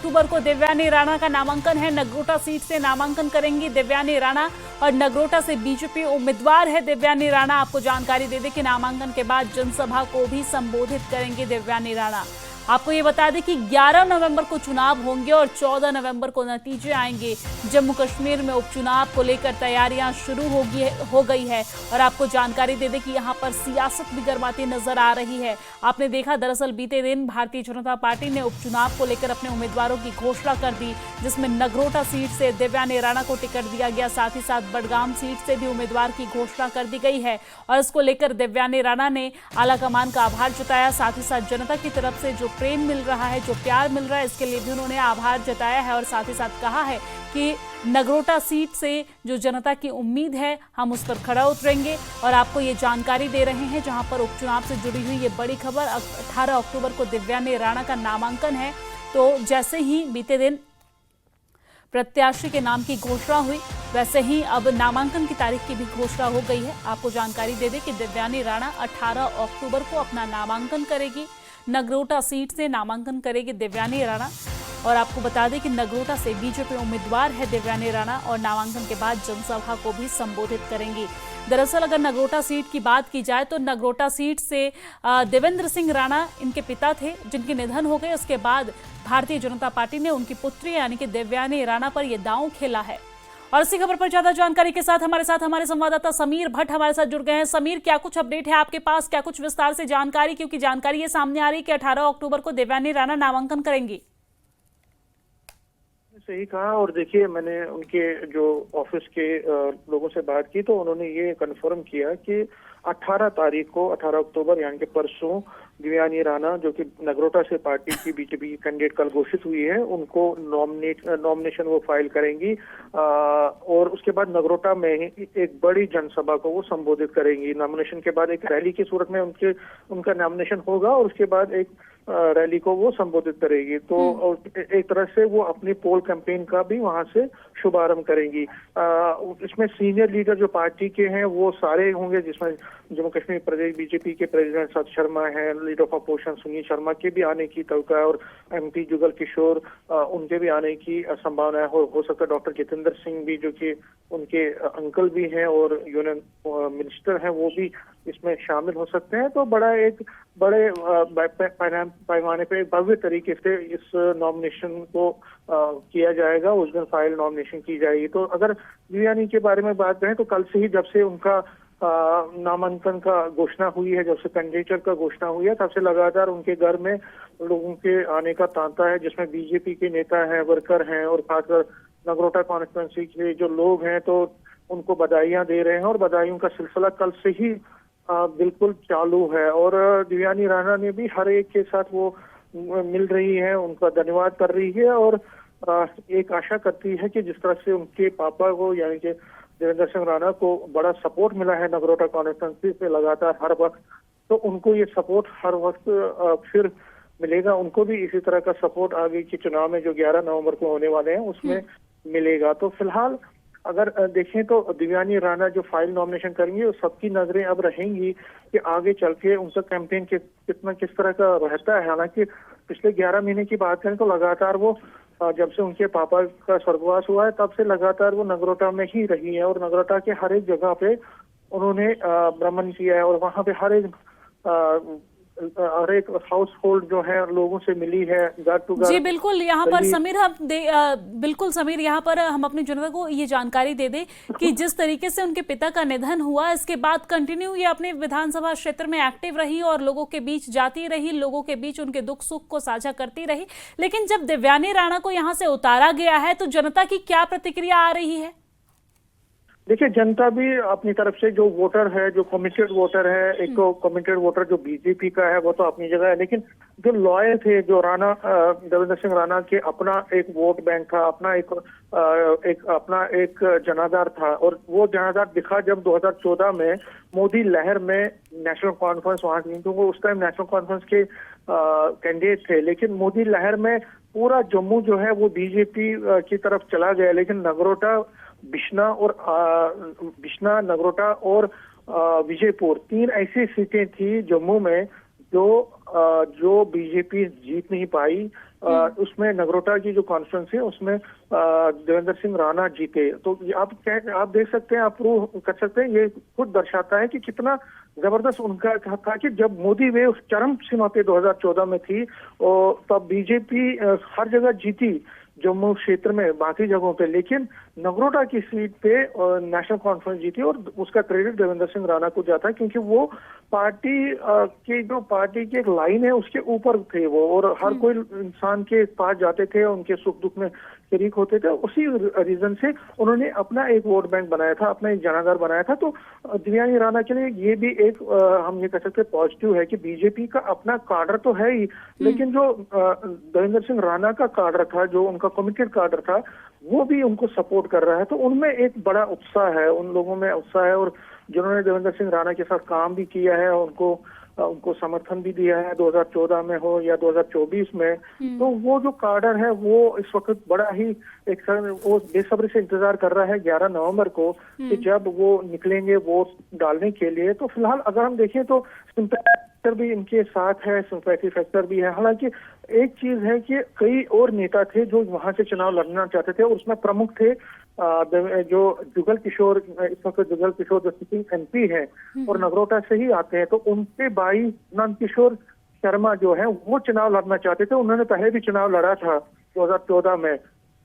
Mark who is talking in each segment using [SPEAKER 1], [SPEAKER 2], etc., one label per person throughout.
[SPEAKER 1] अक्टूबर को दिव्यानी राणा का नामांकन है। नगरोटा सीट से नामांकन करेंगी दिव्यानी राणा और नगरोटा से बीजेपी उम्मीदवार है दिव्यानी राणा। आपको जानकारी दे दें कि नामांकन के बाद जनसभा को भी संबोधित करेंगे दिव्यानी राणा। आपको ये बता दें कि 11 नवंबर को चुनाव होंगे और 14 नवंबर को नतीजे आएंगे। जम्मू कश्मीर में उपचुनाव को लेकर तैयारियां शुरू हो गई है और आपको जानकारी दे दें कि यहां पर सियासत भी गरमाती नजर आ रही है। आपने देखा, दरअसल बीते दिन भारतीय जनता पार्टी ने उपचुनाव को लेकर अपने उम्मीदवारों की घोषणा कर दी, जिसमें नगरोटा सीट से दिव्यानी राणा को टिकट दिया गया। साथ ही साथ बडगाम सीट से भी उम्मीदवार की घोषणा कर दी गई है और इसको लेकर दिव्यानी राणा ने आलाकमान का आभार जताया। साथ ही साथ जनता की तरफ से जो प्रेम मिल रहा है, जो प्यार मिल रहा है, इसके लिए भी उन्होंने आभार जताया है और साथ ही साथ कहा है कि नगरोटा सीट से जो जनता की उम्मीद है हम उस पर खरा उतरेंगे। और आपको ये जानकारी दे रहे हैं जहां पर उपचुनाव से जुड़ी हुई ये बड़ी खबर। 18 अक्टूबर को दिव्यानी राणा का नामांकन है, तो जैसे ही बीते दिन प्रत्याशी के नाम की घोषणा हुई, वैसे ही अब नामांकन की तारीख की भी घोषणा हो गई है। आपको जानकारी दे दें कि दिव्यानी राणा 18 अक्टूबर को अपना नामांकन करेगी। नगरोटा सीट से नामांकन करेगी दिव्यानी राणा और आपको बता दें कि नगरोटा से बीजेपी उम्मीदवार है दिव्यानी राणा और नामांकन के बाद जनसभा को भी संबोधित करेंगी। दरअसल अगर नगरोटा सीट की बात की जाए तो नगरोटा सीट से देवेंद्र सिंह राणा इनके पिता थे, जिनके निधन हो गए। उसके बाद भारतीय जनता पार्टी ने उनकी पुत्री यानी कि दिव्यानी राणा पर यह दांव खेला है। और इसी खबर पर ज्यादा जानकारी के साथ हमारे संवाददाता समीर भट्ट हमारे साथ जुड़ गए हैं। समीर, क्या कुछ अपडेट है आपके पास, क्या कुछ विस्तार से जानकारी, क्योंकि जानकारी ये सामने आ रही है कि 18 अक्टूबर को दिव्यानी राणा नामांकन करेंगी।
[SPEAKER 2] सही कहा। और देखिए, मैंने उनके जो ऑफिस के लोगों से बात की तो उन्होंने ये कंफर्म किया कि 18 तारीख को 18 अक्टूबर यानी कि परसों दिव्यानी राणा, जो कि नगरोटा से पार्टी की बीजेपी कैंडिडेट कल घोषित हुई है, उनको नॉमिनेशन वो फाइल करेंगी और उसके बाद नगरोटा में एक बड़ी जनसभा को वो संबोधित करेंगी। नॉमिनेशन के बाद एक रैली की सूरत में उनका नॉमिनेशन होगा और उसके बाद एक रैली को वो संबोधित करेगी। तो एक तरह से वो अपनी पोल कैंपेन का भी वहां से शुभारंभ करेंगी। इसमें सीनियर लीडर जो पार्टी के हैं वो सारे होंगे, जिसमें जम्मू कश्मीर प्रदेश बीजेपी के प्रेसिडेंट सत शर्मा है, leader of opposition Sunil Sharma के भी आने की तवक्का है और एमपी जुगल किशोर उनके भी आने की संभावना है। हो सकता है डॉक्टर जितेंद्र सिंह भी, जो कि उनके अंकल भी हैं और यूनियन मिनिस्टर हैं, वो भी इसमें शामिल हो सकते हैं। तो बड़े पैमाने पे भव्य तरीके से इस नॉमिनेशन को किया जाएगा। उस दिन फाइल नॉमिनेशन की जाएगी। तो अगर दिव्यानी के बारे में बात करें तो कल से ही, जब से उनका नामांकन का घोषणा हुई है, जब से कैंडिडेचर का घोषणा हुई है, तब से लगातार उनके घर में लोगों के आने का तांता है, जिसमें बीजेपी के नेता हैं, वर्कर हैं और खासकर नगरोटा कॉन्स्टिट्यूंसी के जो लोग हैं तो उनको बधाइयां दे रहे हैं और बधाइयों का सिलसिला कल से ही बिल्कुल चालू है। और दिव्यानी राणा ने भी हर एक के साथ वो मिल रही है, उनका धन्यवाद कर रही है और एक आशा करती है कि जिस तरह से उनके पापा को यानी कि देवेंद्र सिंह राणा को बड़ा सपोर्ट मिला है नगरोटा कॉन्स्टिट्यूंसी से लगातार हर वक्त, तो उनको ये सपोर्ट हर वक्त फिर मिलेगा। उनको भी इसी तरह का सपोर्ट आगे के चुनाव में जो 11 नवंबर को होने वाले हैं उसमें मिलेगा। तो फिलहाल अगर देखें तो दिव्यानी राणा जो फाइल नॉमिनेशन करेंगी, वो सबकी नजरें अब रहेंगी कि आगे चल के उनका कैंपेन किस तरह का रहता है। हालांकि पिछले 11 महीने की बात करें तो लगातार वो, जब से उनके पापा का स्वर्गवास हुआ है तब से लगातार वो नगरोटा में ही रही है और नगरोटा के हर एक जगह पे उन्होंने भ्रमण किया है और वहां पे हर एक हाउस होल्ड जो है लोगों से मिली है, घर टू घर।
[SPEAKER 1] जी बिल्कुल, यहाँ पर समीर बिल्कुल समीर, यहाँ पर हम अपनी जनता को ये जानकारी दे दें कि जिस तरीके से उनके पिता का निधन हुआ, इसके बाद कंटिन्यू ये अपने विधानसभा क्षेत्र में एक्टिव रही और लोगों के बीच जाती रही, लोगों के बीच उनके दुख सुख को साझा करती रही। लेकिन जब दिव्यानी राणा को यहाँ से उतारा गया है तो जनता की क्या प्रतिक्रिया आ रही है?
[SPEAKER 2] देखिए, जनता भी अपनी तरफ से जो वोटर है, जो कमिटेड वोटर है, एक कमिटेड वोटर जो बीजेपी का है वो तो अपनी जगह है, लेकिन जो लॉयल थे, जो देवेंद्र सिंह राणा के अपना एक वोट बैंक था, अपना एक जनाधार था और वो जनाधार दिखा जब 2014 में मोदी लहर में नेशनल कॉन्फ्रेंस वहां की, क्योंकि उस टाइम नेशनल कॉन्फ्रेंस के कैंडिडेट थे, लेकिन मोदी लहर में पूरा जम्मू जो है वो बीजेपी की तरफ चला गया। लेकिन नगरोटा, बिश्ना, नगरोटा और विजयपुर 3 ऐसी सीटें थी जम्मू में जो बीजेपी जीत नहीं पाई उसमें नगरोटा की जो कॉन्फ्रेंस है उसमें देवेंद्र सिंह राणा जीते। तो आप देख सकते हैं, आप प्रूव कर सकते हैं, ये खुद दर्शाता है कि कितना जबरदस्त उनका था कि जब मोदी वे उस चरम सीमा पे 2014 में थी और तब बीजेपी हर जगह जीती, जम्मू क्षेत्र में, बाकी जगहों पे, लेकिन नगरोटा की सीट पे नेशनल कॉन्फ्रेंस जीती और उसका क्रेडिट देवेंद्र सिंह राणा को जाता है क्योंकि वो पार्टी की एक लाइन है उसके ऊपर थे वो, और हर कोई इंसान के पास जाते थे, उनके सुख दुख में शरीक होते थे। उसी रीजन से उन्होंने अपना एक वोट बैंक बनाया था, अपना एक जनाधार बनाया था। तो देवयानी राणा के लिए ये भी एक हम ये कह सकते हैं पॉजिटिव है कि बीजेपी का अपना काडर तो है ही, लेकिन जो देवेंद्र सिंह राणा का काडर था, जो उनका कमिटेड काडर था, वो भी उनको सपोर्ट कर रहा है। तो उनमें एक बड़ा उत्साह है, उन लोगों में उत्साह है, और जिन्होंने देवेंद्र सिंह राणा के साथ काम भी किया है, उनको समर्थन भी दिया है 2014 में हो या 2024 में, तो वो जो काडर है वो इस वक्त बड़ा ही वो बेसब्री से इंतजार कर रहा है 11 नवंबर को कि जब वो निकलेंगे वोट डालने के लिए। तो फिलहाल अगर हम देखें तो सिंपैथी फैक्टर भी इनके साथ है, सिंपैथी फैक्टर भी है। हालांकि एक चीज है कि कई और नेता थे जो वहां से चुनाव लड़ना चाहते थे, और उसमें प्रमुख थे जो जुगल किशोर, इस वक्त जुगल किशोर जो सिटिंग एमपी है और नगरोटा से ही आते हैं, तो उनके भाई नंद किशोर शर्मा जो है वो चुनाव लड़ना चाहते थे। उन्होंने पहले भी चुनाव लड़ा था 2014 में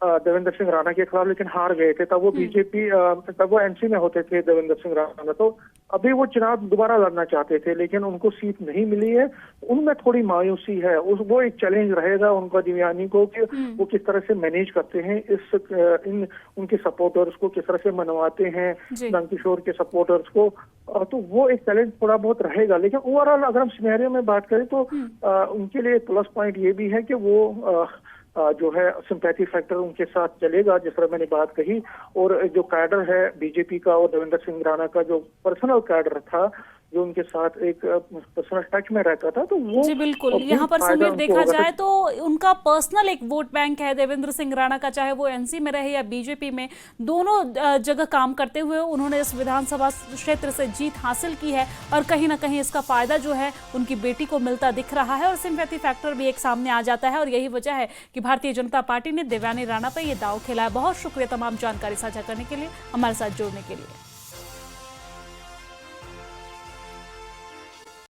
[SPEAKER 2] देवेंद्र सिंह राणा के खिलाफ, लेकिन हार गए थे। तब वो बीजेपी, तब वो एनसी में होते थे देवेंद्र सिंह राणा। तो अभी वो चुनाव दोबारा लड़ना चाहते थे, लेकिन उनको सीट नहीं मिली है। उनमें थोड़ी मायूसी है, वो एक चैलेंज रहेगा उनका देवयानी को कि वो किस तरह से मैनेज करते हैं उनके सपोर्टर्स को, किस तरह से मनवाते हैं नंद किशोर के सपोर्टर्स को। तो वो एक चैलेंज थोड़ा बहुत रहेगा। लेकिन ओवरऑल अगर हम सिनेरियो में बात करें तो उनके लिए प्लस पॉइंट ये भी है कि वो जो है सिंपैथी फैक्टर उनके साथ चलेगा, जिस तरह मैंने बात कही। और जो कैडर है बीजेपी का और देवेंद्र सिंह राणा का जो पर्सनल कैडर था, जो उनके साथ एक पर्सनल टच में रहता था, तो वो
[SPEAKER 1] जी बिल्कुल। यहाँ पर समीर देखा जाए तो उनका पर्सनल एक वोट बैंक है देवेंद्र सिंह राणा का, चाहे वो एनसी में रहे या बीजेपी में, दोनों जगह काम करते हुए उन्होंने इस विधानसभा क्षेत्र से जीत हासिल की है, और कहीं ना कहीं इसका फायदा जो है उनकी बेटी को मिलता दिख रहा है, और सिंपैथी फैक्टर भी एक सामने आ जाता है। और यही वजह है कि भारतीय जनता पार्टी ने देवयानी राणा पर यह दांव खेला है। बहुत शुक्रिया तमाम जानकारी साझा करने के लिए, हमारे साथ जुड़ने के लिए।